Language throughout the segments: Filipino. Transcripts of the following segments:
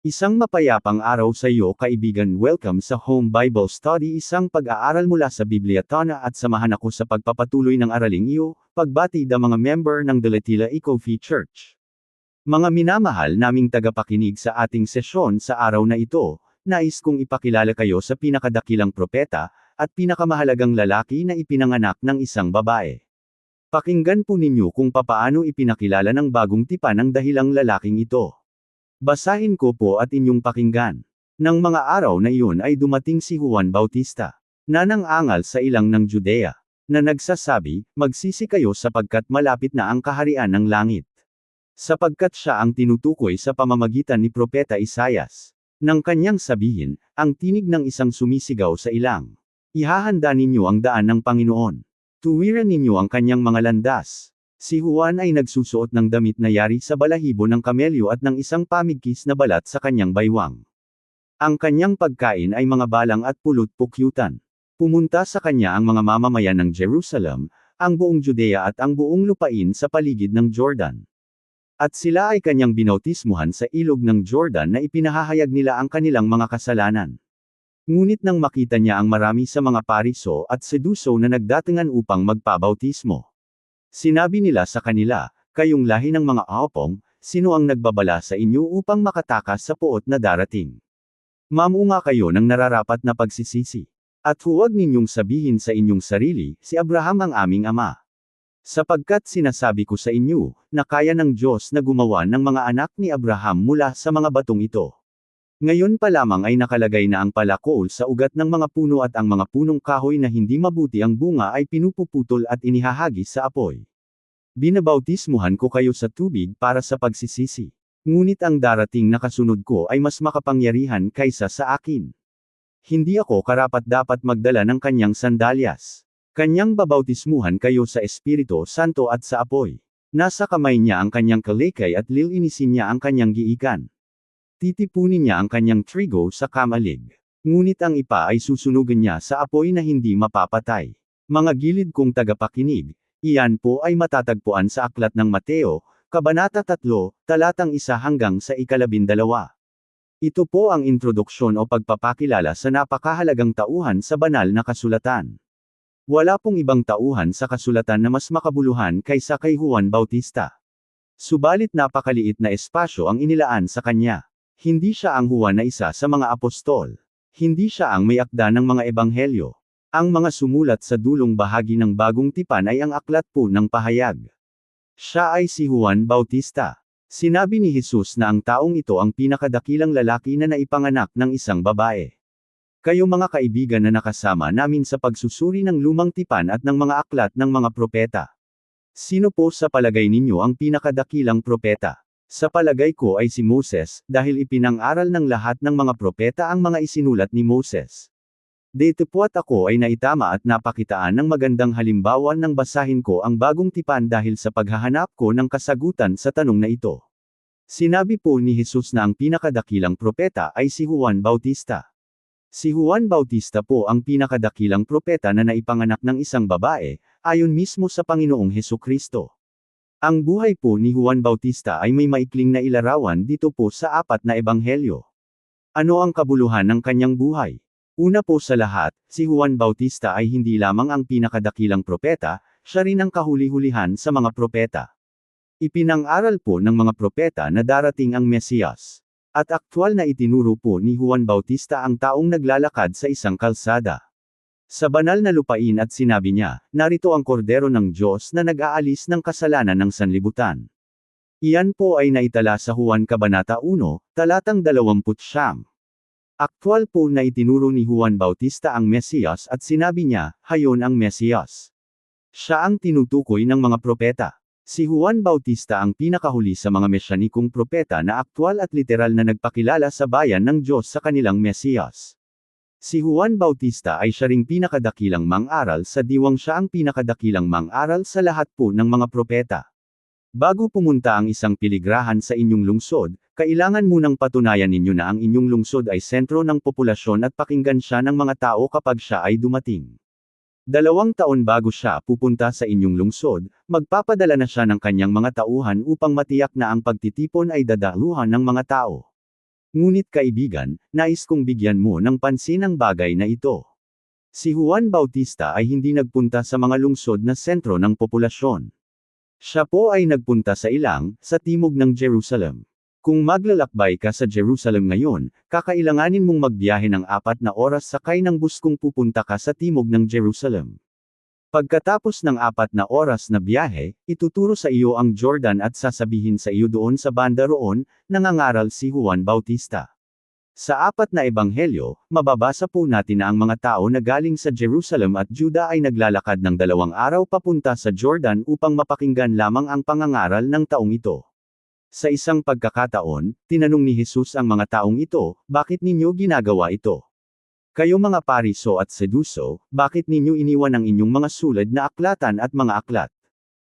Isang mapayapang araw sa iyo kaibigan, welcome sa Home Bible Study, isang pag-aaral mula sa Biblia Tana at samahan ako sa pagpapatuloy ng araling iyo, pagbatid ang mga member ng Deletila Eco-Fee Church. Mga minamahal naming tagapakinig sa ating sesyon sa araw na ito, nais kong ipakilala kayo sa pinakadakilang propeta, at pinakamahalagang lalaki na ipinanganak ng isang babae. Pakinggan po ninyo kung papaano ipinakilala ng bagong tipan ang dahilang lalaking ito. Basahin ko po at inyong pakinggan. Nang mga araw na iyon ay dumating si Juan Bautista, na nangangal sa ilang ng Judea, na nagsasabi, magsisi kayo sapagkat malapit na ang kaharian ng langit. Sapagkat siya ang tinutukoy sa pamamagitan ni Propeta Isaias. Nang kanyang sabihin, ang tinig ng isang sumisigaw sa ilang. Ihahanda ninyo ang daan ng Panginoon. Tuwiran ninyo ang kanyang mga landas. Si Juan ay nagsusuot ng damit na yari sa balahibo ng kamelyo at ng isang pamigkis na balat sa kanyang baywang. Ang kanyang pagkain ay mga balang at pulot-pukyutan. Pumunta sa kanya ang mga mamamayan ng Jerusalem, ang buong Judea at ang buong lupain sa paligid ng Jordan. At sila ay kanyang binautismuhan sa ilog ng Jordan na ipinahahayag nila ang kanilang mga kasalanan. Ngunit nang makita niya ang marami sa mga Pariso at Seduso na nagdatingan upang magpabautismo, sinabi nila sa kanila, kayong lahi ng mga aupong, sino ang nagbabala sa inyo upang makatakas sa puot na darating? Mamunga kayo ng nararapat na pagsisisi. At huwag ninyong sabihin sa inyong sarili, si Abraham ang aming ama. Sapagkat sinasabi ko sa inyo, na kaya ng Diyos na gumawa ng mga anak ni Abraham mula sa mga batong ito. Ngayon pa lamang ay nakalagay na ang palakol sa ugat ng mga puno at ang mga punong kahoy na hindi mabuti ang bunga ay pinupuputol at inihahagis sa apoy. Binabautismuhan ko kayo sa tubig para sa pagsisisi. Ngunit ang darating na kasunod ko ay mas makapangyarihan kaysa sa akin. Hindi ako karapat-dapat magdala ng kanyang sandalyas. Kanyang babautismuhan kayo sa Espiritu Santo at sa apoy. Nasa kamay niya ang kanyang kalikay at lilinisin niya ang kanyang giikan. Titipunin niya ang kanyang trigo sa kamalig. Ngunit ang ipa ay susunugin niya sa apoy na hindi mapapatay. Mga gilid kong tagapakinig, iyan po ay matatagpuan sa aklat ng Mateo, Kabanata 3, talatang 1 hanggang sa 12. Ito po ang introduksyon o pagpapakilala sa napakahalagang tauhan sa banal na kasulatan. Wala pong ibang tauhan sa kasulatan na mas makabuluhan kaysa kay Juan Bautista. Subalit napakaliit na espasyo ang inilaan sa kanya. Hindi siya ang Juan na isa sa mga apostol. Hindi siya ang may akda ng mga ebanghelyo. Ang mga sumulat sa dulong bahagi ng bagong tipan ay ang aklat po ng pahayag. Siya ay si Juan Bautista. Sinabi ni Jesus na ang taong ito ang pinakadakilang lalaki na naipanganak ng isang babae. Kayo mga kaibigan na nakasama namin sa pagsusuri ng lumang tipan at ng mga aklat ng mga propeta. Sino po sa palagay ninyo ang pinakadakilang propeta? Sa palagay ko ay si Moses, dahil ipinang-aral ng lahat ng mga propeta ang mga isinulat ni Moses. Datapwat ako ay naitama at napakitaan ng magandang halimbawa nang basahin ko ang bagong tipan dahil sa paghahanap ko ng kasagutan sa tanong na ito. Sinabi po ni Jesus na ang pinakadakilang propeta ay si Juan Bautista. Si Juan Bautista po ang pinakadakilang propeta na naipanganak ng isang babae, ayon mismo sa Panginoong Hesukristo. Ang buhay po ni Juan Bautista ay may maikling na ilarawan dito po sa 4 na ebanghelyo. Ano ang kabuluhan ng kanyang buhay? Una po sa lahat, si Juan Bautista ay hindi lamang ang pinakadakilang propeta, siya rin ang kahuli-hulihan sa mga propeta. Ipinang-aral po ng mga propeta na darating ang Mesiyas. At aktwal na itinuro po ni Juan Bautista ang taong naglalakad sa isang kalsada sa banal na lupain at sinabi niya, narito ang kordero ng Diyos na nag-aalis ng kasalanan ng sanlibutan. Iyan po ay naitala sa Juan Kabanata 1, talatang 20. Aktwal po na itinuro ni Juan Bautista ang Mesiyas at sinabi niya, hayon ang Mesiyas. Siya ang tinutukoy ng mga propeta. Si Juan Bautista ang pinakahuli sa mga mesyanikong propeta na aktwal at literal na nagpakilala sa bayan ng Diyos sa kanilang Mesiyas. Si Juan Bautista ay siya ring pinakadakilang mang-aral sa diwang siya ang pinakadakilang mang-aral sa lahat po ng mga propeta. Bago pumunta ang isang piligrahan sa inyong lungsod, kailangan munang patunayan ninyo na ang inyong lungsod ay sentro ng populasyon at pakinggan siya ng mga tao kapag siya ay dumating. 2 taon bago siya pupunta sa inyong lungsod, magpapadala na siya ng kanyang mga tauhan upang matiyak na ang pagtitipon ay dadaluhan ng mga tao. Ngunit kaibigan, nais kong bigyan mo ng pansin ang bagay na ito. Si Juan Bautista ay hindi nagpunta sa mga lungsod na sentro ng populasyon. Siya po ay nagpunta sa ilang, sa timog ng Jerusalem. Kung maglalakbay ka sa Jerusalem ngayon, kakailanganin mong magbiyahe ng 4 na oras sakay ng bus kung pupunta ka sa timog ng Jerusalem. Pagkatapos ng 4 na oras na biyahe, ituturo sa iyo ang Jordan at sasabihin sa iyo doon sa banda roon, nangangaral si Juan Bautista. Sa 4 na ebanghelyo, mababasa po natin na ang mga tao na galing sa Jerusalem at Juda ay naglalakad ng 2 araw papunta sa Jordan upang mapakinggan lamang ang pangangaral ng taong ito. Sa isang pagkakataon, tinanong ni Jesus ang mga taong ito, bakit ninyo ginagawa ito? Kayo mga Pariso at Seduso, bakit ninyo iniwan ang inyong mga sulad na aklatan at mga aklat?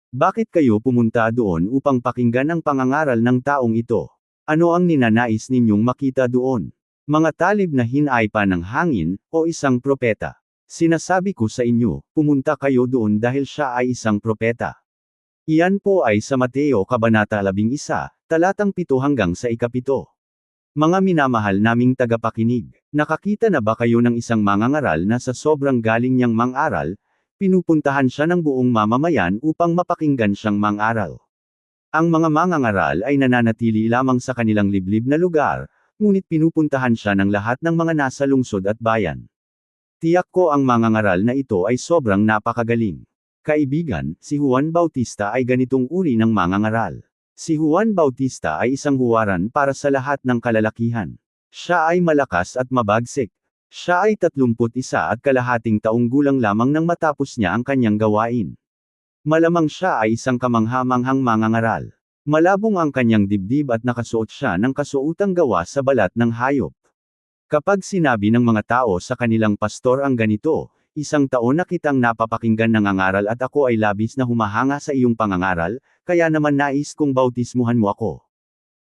Bakit kayo pumunta doon upang pakinggan ang pangangaral ng taong ito? Ano ang ninanais ninyong makita doon? Mga talib na hinaipa ng hangin, o isang propeta? Sinasabi ko sa inyo, pumunta kayo doon dahil siya ay isang propeta. Iyan po ay sa Mateo Kabanata 11, talatang 7 hanggang sa 7. Mga minamahal naming tagapakinig, nakakita na ba kayo ng isang mangangaral na sa sobrang galing niyang mangaral, pinupuntahan siya ng buong mamamayan upang mapakinggan siyang mangaral? Ang mga mangangaral ay nananatili lamang sa kanilang liblib na lugar, ngunit pinupuntahan siya ng lahat ng mga nasa lungsod at bayan. Tiyak ko ang mangangaral na ito ay sobrang napakagaling. Kaibigan, si Juan Bautista ay ganitong uri ng mangangaral. Si Juan Bautista ay isang huwaran para sa lahat ng kalalakihan. Siya ay malakas at mabagsik. Siya ay 31 at kalahating taong gulang lamang nang matapos niya ang kanyang gawain. Malamang siya ay isang kamangha-manghang mangangaral. Malabong ang kanyang dibdib at nakasuot siya ng kasuotang gawa sa balat ng hayop. Kapag sinabi ng mga tao sa kanilang pastor ang ganito, isang taon na kitang napapakinggan nangangaral at ako ay labis na humahanga sa iyong pangangaral, kaya naman nais kong bautismuhan mo ako.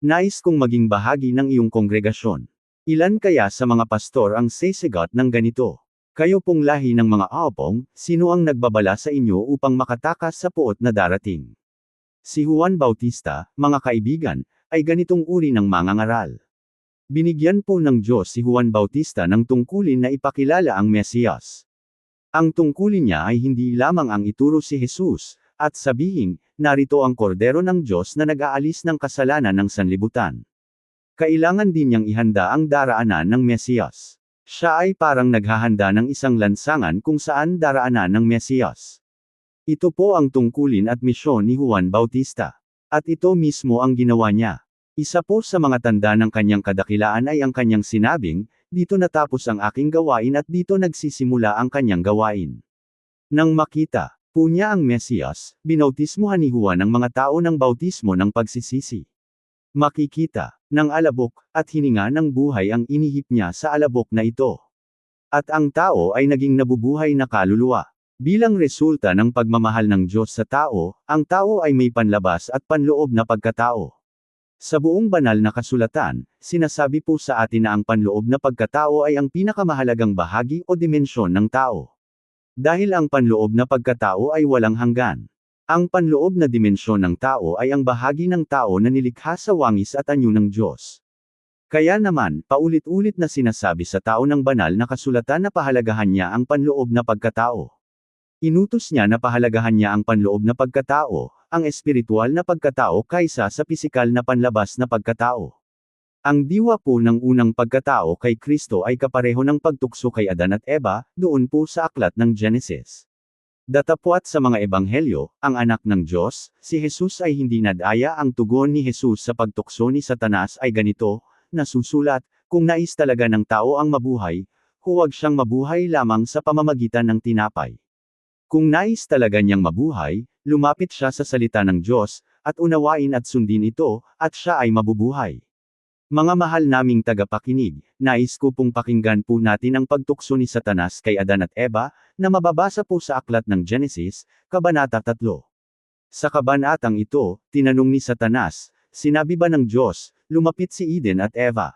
Nais kong maging bahagi ng iyong kongregasyon. Ilan kaya sa mga pastor ang sisigot ng ganito? Kayo pong lahi ng mga aopong, sino ang nagbabala sa inyo upang makatakas sa puot na darating? Si Juan Bautista, mga kaibigan, ay ganitong uri ng mangangaral. Binigyan po ng Diyos si Juan Bautista ng tungkulin na ipakilala ang Mesiyas. Ang tungkulin niya ay hindi lamang ang ituro si Jesus, at sabihin, narito ang kordero ng Diyos na nag-aalis ng kasalanan ng sanlibutan. Kailangan din niyang ihanda ang daraanan ng Mesiyas. Siya ay parang naghahanda ng isang lansangan kung saan daraanan ng Mesiyas. Ito po ang tungkulin at misyon ni Juan Bautista. At ito mismo ang ginawa niya. Isa po sa mga tanda ng kanyang kadakilaan ay ang kanyang sinabing, dito natapos ang aking gawain at dito nagsisimula ang kanyang gawain. Nang makita po niya ang Mesiyas, binautismuhan ni Juan ang mga tao ng bautismo ng pagsisisi. Makikita ng alabok at hininga ng buhay ang inihip niya sa alabok na ito. At ang tao ay naging nabubuhay na kaluluwa. Bilang resulta ng pagmamahal ng Diyos sa tao, ang tao ay may panlabas at panloob na pagkatao. Sa buong banal na kasulatan, sinasabi po sa atin na ang panloob na pagkatao ay ang pinakamahalagang bahagi o dimensyon ng tao. Dahil ang panloob na pagkatao ay walang hanggan. Ang panloob na dimensyon ng tao ay ang bahagi ng tao na nilikha sa wangis at anyo ng Diyos. Kaya naman, paulit-ulit na sinasabi sa tao ng banal na kasulatan na pahalagahan niya ang panloob na pagkatao. Inutos niya na pahalagahan niya ang panloob na pagkatao, ang espiritual na pagkatao kaysa sa pisikal na panlabas na pagkatao. Ang diwa po ng unang pagkatao kay Kristo ay kapareho ng pagtukso kay Adan at Eva, doon po sa aklat ng Genesis. Datapwat sa mga ebanghelyo, ang anak ng Diyos, si Jesus ay hindi nadaya. Ang tugon ni Jesus sa pagtukso ni Satanas ay ganito, nasusulat, kung nais talaga ng tao ang mabuhay, huwag siyang mabuhay lamang sa pamamagitan ng tinapay. Kung nais talaga niyang mabuhay, lumapit siya sa salita ng Diyos, at unawain at sundin ito, at siya ay mabubuhay. Mga mahal naming tagapakinig, nais ko pong pakinggan po natin ang pagtukso ni Satanas kay Adan at Eva, na mababasa po sa aklat ng Genesis, Kabanata 3. Sa kabanatang ito, tinanong ni Satanas, sinabi ba ng Diyos, lumapit si Eden at Eva?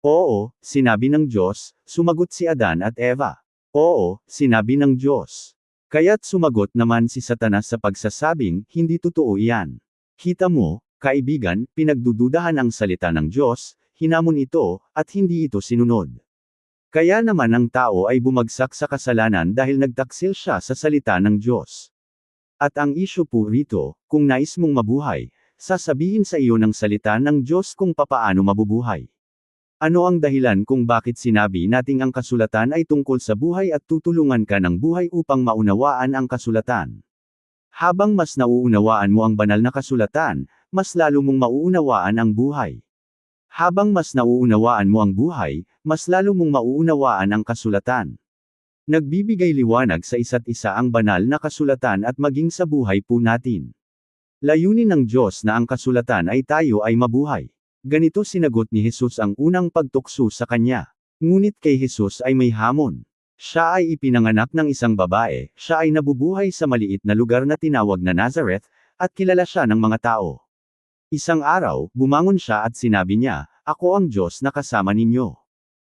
Oo, sinabi ng Diyos, sumagot si Adan at Eva. Oo, sinabi ng Diyos. Kaya't sumagot naman si Satanas sa pagsasabing, hindi totoo iyan. Kita mo, kaibigan, pinagdududahan ang salita ng Diyos, hinamon ito, at hindi ito sinunod. Kaya naman ang tao ay bumagsak sa kasalanan dahil nagtaksil siya sa salita ng Diyos. At ang isyu po rito, kung nais mong mabuhay, sasabihin sa iyo ng salita ng Diyos kung papaano mabubuhay. Ano ang dahilan kung bakit sinabi nating ang kasulatan ay tungkol sa buhay at tutulungan ka ng buhay upang maunawaan ang kasulatan? Habang mas nauunawaan mo ang banal na kasulatan, mas lalo mong mauunawaan ang buhay. Habang mas nauunawaan mo ang buhay, mas lalo mong mauunawaan ang kasulatan. Nagbibigay liwanag sa isa't isa ang banal na kasulatan at maging sa buhay po natin. Layunin ng Diyos na ang kasulatan ay tayo ay mabuhay. Ganito sinagot ni Jesus ang unang pagtukso sa kanya. Ngunit kay Jesus ay may hamon. Siya ay ipinanganak ng isang babae, siya ay nabubuhay sa maliit na lugar na tinawag na Nazareth, at kilala siya ng mga tao. Isang araw, bumangon siya at sinabi niya, "Ako ang Diyos na kasama ninyo.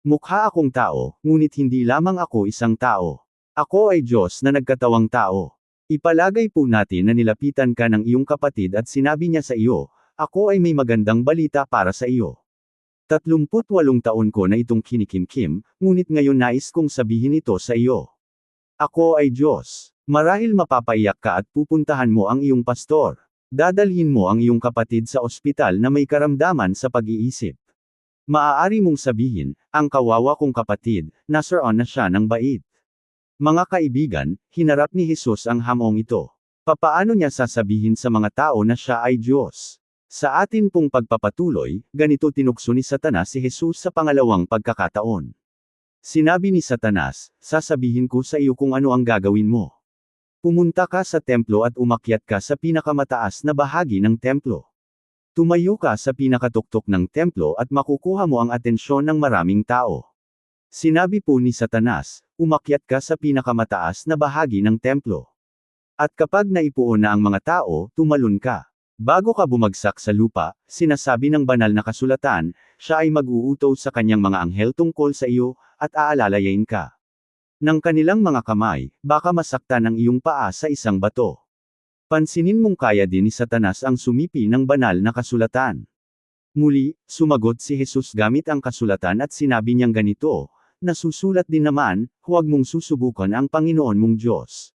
Mukha akong tao, ngunit hindi lamang ako isang tao. Ako ay Diyos na nagkatawang tao." Ipalagay po natin na nilapitan ka ng iyong kapatid at sinabi niya sa iyo, "Ako ay may magandang balita para sa iyo. 38 taon ko na itong kinikimkim, ngunit ngayon nais kong sabihin ito sa iyo. Ako ay Diyos." Marahil mapapaiyak ka at pupuntahan mo ang iyong pastor. Dadalhin mo ang iyong kapatid sa ospital na may karamdaman sa pag-iisip. Maaari mong sabihin, "Ang kawawa kong kapatid, nasaroon na siya ng bait." Mga kaibigan, hinarap ni Jesus ang hamong ito. Papaano niya sasabihin sa mga tao na siya ay Diyos? Sa atin pong pagpapatuloy, ganito tinukso ni Satanas si Jesus sa pangalawang pagkakataon. Sinabi ni Satanas, "Sasabihin ko sa iyo kung ano ang gagawin mo. Pumunta ka sa templo at umakyat ka sa pinakamataas na bahagi ng templo. Tumayo ka sa pinakatuktok ng templo at makukuha mo ang atensyon ng maraming tao." Sinabi po ni Satanas, "Umakyat ka sa pinakamataas na bahagi ng templo. At kapag naipuon na ang mga tao, tumalon ka. Bago ka bumagsak sa lupa," sinasabi ng banal na kasulatan, "siya ay mag-uutos sa kanyang mga anghel tungkol sa iyo, at aalalayain ka ng kanilang mga kamay, baka masaktan ang iyong paa sa isang bato." Pansinin mong kaya din ni Satanas ang sumipi ng banal na kasulatan. Muli, sumagot si Jesus gamit ang kasulatan at sinabi niyang ganito, "Nasusulat din naman, huwag mong susubukan ang Panginoon mong Diyos."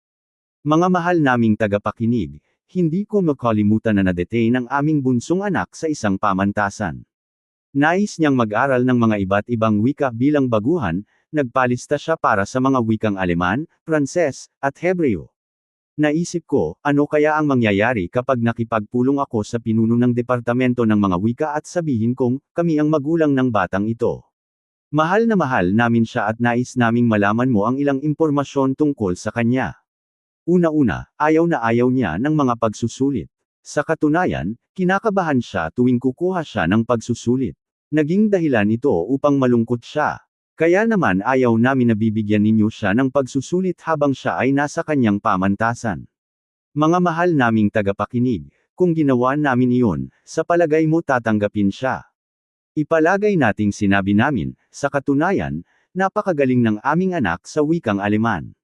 Mga mahal naming tagapakinig, hindi ko makalimutan na na-detain ang aming bunsong anak sa isang pamantasan. Nais niyang mag-aral ng mga iba't ibang wika bilang baguhan, nagpalista siya para sa mga wikang Aleman, Pranses, at Hebreo. Naisip ko, ano kaya ang mangyayari kapag nakipagpulong ako sa pinuno ng departamento ng mga wika at sabihin kong, kami ang magulang ng batang ito. Mahal namin siya at nais naming malaman mo ang ilang impormasyon tungkol sa kanya. Una-una, ayaw niya ng mga pagsusulit. Sa katunayan, kinakabahan siya tuwing kukuha siya ng pagsusulit. Naging dahilan ito upang malungkot siya. Kaya naman ayaw namin na bibigyan ninyo siya ng pagsusulit habang siya ay nasa kanyang pamantasan. Mga mahal naming tagapakinig, kung ginawa namin iyon, sa palagay mo tatanggapin siya? Ipalagay nating sinabi namin, sa katunayan, napakagaling ng aming anak sa wikang Aleman.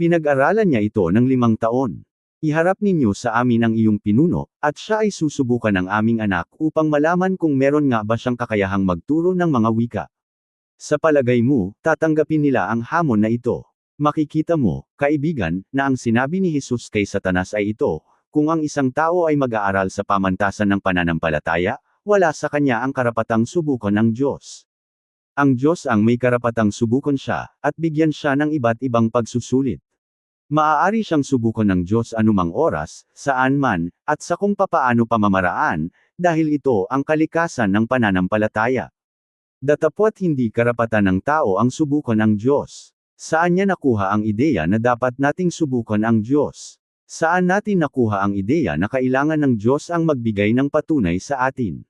Pinag-aralan niya ito ng 5 taon. Iharap ninyo sa amin ang iyong pinuno, at siya ay susubukan ng aming anak upang malaman kung meron nga ba siyang kakayahang magturo ng mga wika. Sa palagay mo, tatanggapin nila ang hamon na ito? Makikita mo, kaibigan, na ang sinabi ni Jesus kay Satanas ay ito, kung ang isang tao ay mag-aaral sa pamantasan ng pananampalataya, wala sa kanya ang karapatang subukan ng Diyos. Ang Diyos ang may karapatang subukan siya, at bigyan siya ng iba't ibang pagsusulit. Maaari siyang subukan ng Diyos anumang oras, saan man, at sa kung papaano pamamaraan, dahil ito ang kalikasan ng pananampalataya. Datapwat hindi karapatan ng tao ang subukan ng Diyos. Saan niya nakuha ang ideya na dapat nating subukan ang Diyos? Saan natin nakuha ang ideya na kailangan ng Diyos ang magbigay ng patunay sa atin?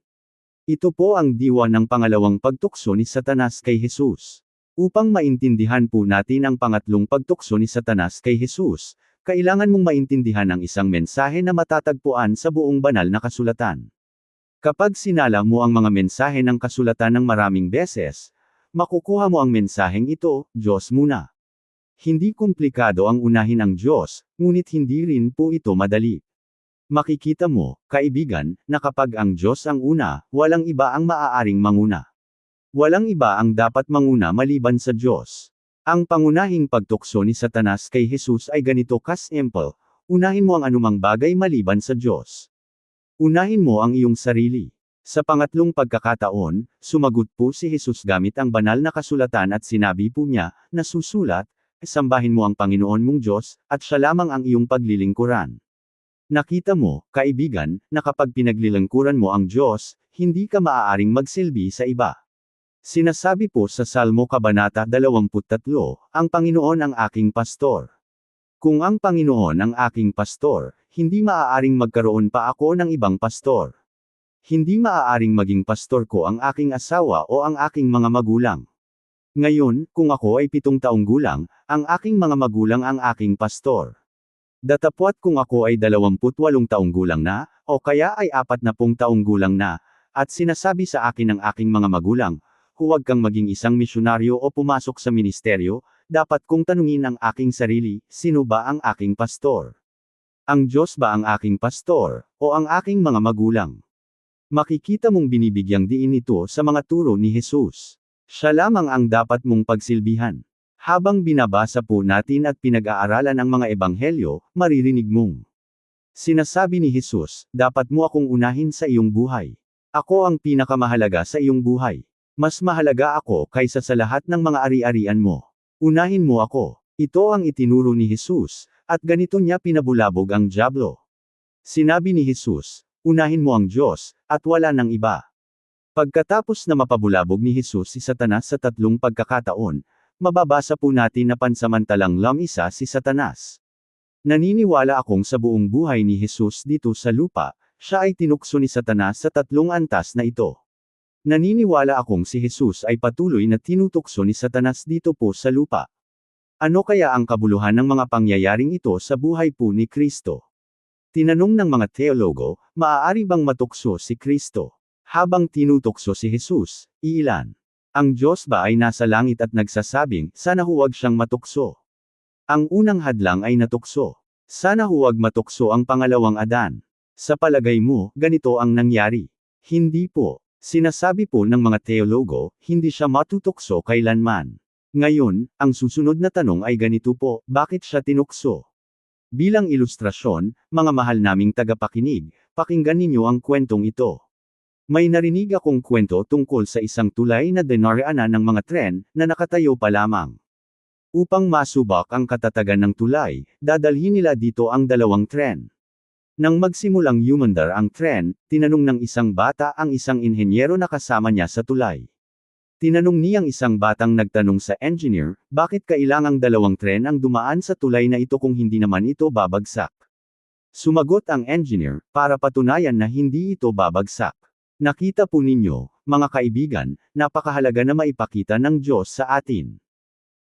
Ito po ang diwa ng pangalawang pagtukso ni Satanas kay Jesus. Upang maintindihan po natin ang pangatlong pagtukso ni Satanas kay Jesus, kailangan mong maintindihan ang isang mensahe na matatagpuan sa buong banal na kasulatan. Kapag sinala mo ang mga mensahe ng kasulatan ng maraming beses, makukuha mo ang mensaheng ito, Diyos muna. Hindi komplikado ang unahin ang Diyos, ngunit hindi rin po ito madali. Makikita mo, kaibigan, na kapag ang Diyos ang una, walang iba ang maaaring manguna. Walang iba ang dapat manguna maliban sa Diyos. Ang pangunahing pagtukso ni Satanas kay Jesus ay ganito ka-simple: unahin mo ang anumang bagay maliban sa Diyos. Unahin mo ang iyong sarili. Sa pangatlong pagkakataon, sumagot po si Jesus gamit ang banal na kasulatan at sinabi po niya, nasusulat, sambahin mo ang Panginoon mong Diyos, at siya lamang ang iyong paglilingkuran. Nakita mo, kaibigan, na kapag pinaglilingkuran mo ang Diyos, hindi ka maaaring magsilbi sa iba. Sinasabi po sa Salmo Kabanata 23, ang Panginoon ang aking pastor. Kung ang Panginoon ang aking pastor, hindi maaaring magkaroon pa ako ng ibang pastor. Hindi maaaring maging pastor ko ang aking asawa o ang aking mga magulang. Ngayon, kung ako ay 7 taong gulang, ang aking mga magulang ang aking pastor. Datapwat kung ako ay 28 taong gulang na, o kaya ay 40 taong gulang na, at sinasabi sa akin ng aking mga magulang, huwag kang maging isang misyonaryo o pumasok sa ministeryo, dapat kong tanungin ang aking sarili, sino ba ang aking pastor? Ang Diyos ba ang aking pastor, o ang aking mga magulang? Makikita mong binibigyang diin ito sa mga turo ni Jesus. Siya lamang ang dapat mong pagsilbihan. Habang binabasa po natin at pinag-aaralan ang mga ebanghelyo, maririnig mong sinasabi ni Jesus, dapat mo akong unahin sa iyong buhay. Ako ang pinakamahalaga sa iyong buhay. Mas mahalaga ako kaysa sa lahat ng mga ari-arian mo. Unahin mo ako. Ito ang itinuro ni Jesus, at ganito niya pinabulabog ang dyablo. Sinabi ni Jesus, unahin mo ang Diyos, at wala nang iba. Pagkatapos na mapabulabog ni Jesus si Satanas sa 3 pagkakataon, mababasa po natin na pansamantalang lamisa si Satanas. Naniniwala akong sa buong buhay ni Jesus dito sa lupa, siya ay tinukso ni Satanas sa 3 antas na ito. Naniniwala akong si Jesus ay patuloy na tinutukso ni Satanas dito po sa lupa. Ano kaya ang kabuluhan ng mga pangyayaring ito sa buhay po ni Kristo? Tinanong ng mga teologo, maaari bang matukso si Kristo? Habang tinutukso si Jesus, iilan? Ang Diyos ba ay nasa langit at nagsasabing, sana huwag siyang matukso? Ang unang hadlang ay natukso. Sana huwag matukso ang pangalawang Adan. Sa palagay mo, ganito ang nangyari? Hindi po. Sinasabi po ng mga teologo, hindi siya matutukso kailanman. Ngayon, ang susunod na tanong ay ganito po, bakit siya tinukso? Bilang ilustrasyon, mga mahal naming tagapakinig, pakinggan ninyo ang kwentong ito. May narinig akong kwento tungkol sa isang tulay na dinaraanan ng mga tren, na nakatayo pa lamang. Upang masubak ang katatagan ng tulay, dadalhin nila dito ang 2 tren. Nang magsimulang yumandar ang tren, tinanong ng isang bata ang isang inhenyero na kasama niya sa tulay. Tinanong niyang isang batang nagtanong sa engineer, bakit kailangang 2 tren ang dumaan sa tulay na ito kung hindi naman ito babagsak? Sumagot ang engineer, para patunayan na hindi ito babagsak. Nakita po ninyo, mga kaibigan, napakahalaga na maipakita ng Diyos sa atin.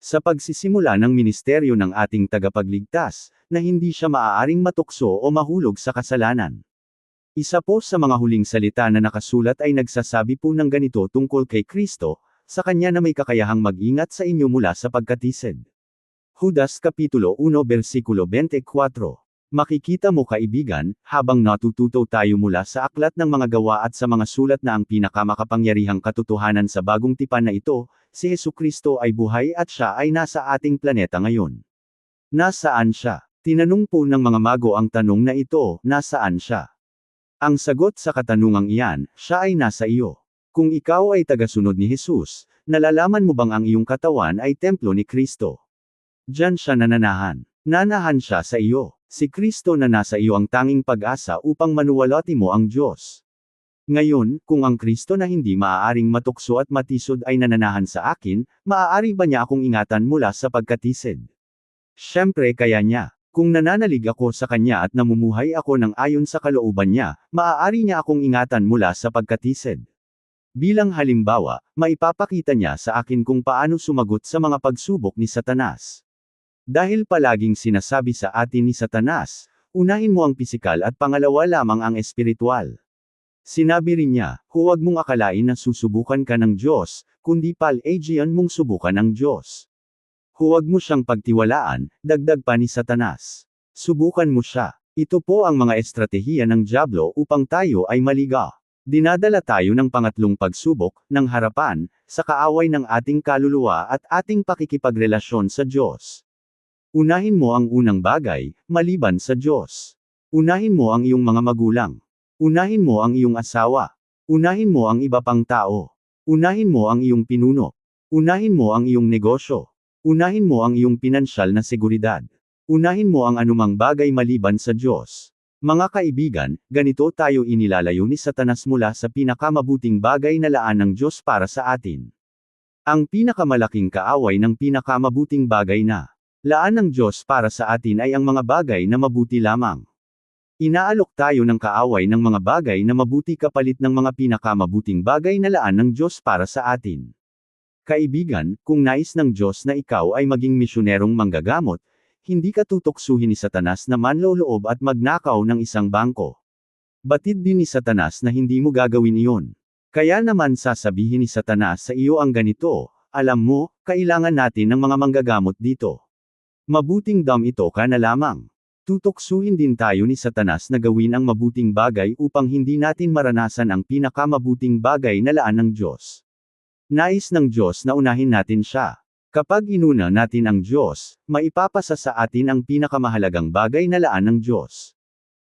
Sa pagsisimula ng ministeryo ng ating tagapagligtas, na hindi siya maaaring matukso o mahulog sa kasalanan. Isa po sa mga huling salita na nakasulat ay nagsasabi po ng ganito tungkol kay Kristo, sa kanya na may kakayahang mag-ingat sa inyo mula sa pagkatisid. Judas Kapitulo 1 versikulo 24. Makikita mo kaibigan, habang natututo tayo mula sa aklat ng mga gawa at sa mga sulat na ang pinakamakapangyarihang katotohanan sa bagong tipan na ito, si Hesukristo ay buhay at siya ay nasa ating planeta ngayon. Nasaan siya? Tinanong po ng mga mago ang tanong na ito, nasaan siya? Ang sagot sa katanungang iyan, siya ay nasa iyo. Kung ikaw ay tagasunod ni Jesus, nalalaman mo bang ang iyong katawan ay templo ni Kristo? Diyan siya nananahan. Nanahan siya sa iyo. Si Kristo na nasa iyo ang tanging pag-asa upang manuwalhati mo ang Diyos. Ngayon, kung ang Kristo na hindi maaaring matukso at matisod ay nananahan sa akin, maaari ba niya akong ingatan mula sa pagkatisid? Siyempre kaya niya. Kung nananalig ako sa kanya at namumuhay ako ng ayon sa kalooban niya, maaari niya akong ingatan mula sa pagkatisid. Bilang halimbawa, maipapakita niya sa akin kung paano sumagot sa mga pagsubok ni Satanas. Dahil palaging sinasabi sa atin ni Satanas, unahin mo ang pisikal at pangalawa lamang ang espiritual. Sinabi rin niya, huwag mong akalain na susubukan ka ng Diyos, kundi palagian mong subukan ng Diyos. Huwag mo siyang pagtiwalaan, dagdag pa ni Satanas. Subukan mo siya. Ito po ang mga estratehiya ng dyablo upang tayo ay maliga. Dinadala tayo ng pangatlong pagsubok, ng harapan, sa kaaway ng ating kaluluwa at ating pakikipagrelasyon sa Diyos. Unahin mo ang unang bagay, maliban sa Diyos. Unahin mo ang iyong mga magulang. Unahin mo ang iyong asawa. Unahin mo ang iba pang tao. Unahin mo ang iyong pinuno. Unahin mo ang iyong negosyo. Unahin mo ang iyong pinansyal na seguridad. Unahin mo ang anumang bagay maliban sa Diyos. Mga kaibigan, ganito tayo inilalayo ni Satanas mula sa pinakamabuting bagay na laan ng Diyos para sa atin. Ang pinakamalaking kaaway ng pinakamabuting bagay na laan ng Diyos para sa atin ay ang mga bagay na mabuti lamang. Inaalok tayo ng kaaway ng mga bagay na mabuti kapalit ng mga pinakamabuting bagay na laan ng Diyos para sa atin. Kaibigan, kung nais ng Diyos na ikaw ay maging misyonerong manggagamot, hindi ka tutuksuhin ni Satanas na manloloob at magnakaw ng isang bangko. Batid din ni Satanas na hindi mo gagawin iyon. Kaya naman sasabihin ni Satanas sa iyo ang ganito, alam mo, kailangan natin ng mga manggagamot dito. Mabuting dam ito ka na lamang. Tutuksuhin din tayo ni Satanas na gawin ang mabuting bagay upang hindi natin maranasan ang pinakamabuting bagay na laan ng Diyos. Nais ng Diyos na unahin natin siya. Kapag inuna natin ang Diyos, maipapasa sa atin ang pinakamahalagang bagay na laan ng Diyos.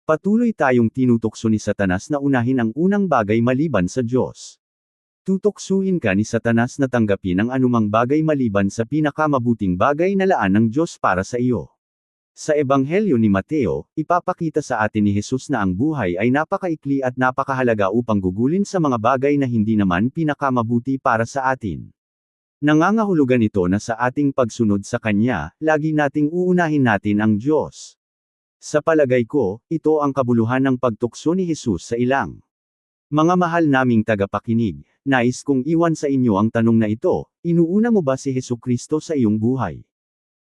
Patuloy tayong tinutukso ni Satanas na unahin ang unang bagay maliban sa Diyos. Tutuksuhin ka ni Satanas na tanggapin ang anumang bagay maliban sa pinakamabuting bagay na laan ng Diyos para sa iyo. Sa Ebanghelyo ni Mateo, ipapakita sa atin ni Jesus na ang buhay ay napakaikli at napakahalaga upang gugulin sa mga bagay na hindi naman pinakamabuti para sa atin. Nangangahulugan ito na sa ating pagsunod sa Kanya, lagi nating uunahin natin ang Diyos. Sa palagay ko, ito ang kabuluhan ng pagtukso ni Jesus sa ilang. Mga mahal naming tagapakinig, nais kong iwan sa inyo ang tanong na ito, inuuna mo ba si Hesukristo sa iyong buhay?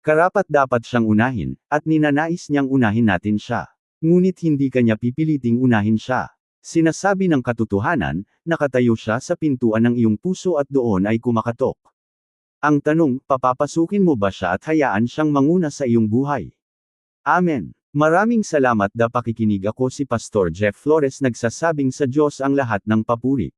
Karapat-dapat siyang unahin, at ninanais niyang unahin natin siya. Ngunit hindi kanya pipiliting unahin siya. Sinasabi ng katotohanan, nakatayo siya sa pintuan ng iyong puso at doon ay kumakatok. Ang tanong, papapasukin mo ba siya at hayaan siyang manguna sa iyong buhay? Amen. Maraming salamat da pakikinig. Ako si Pastor Jeff Flores, nagsasabing sa Diyos ang lahat ng papuri.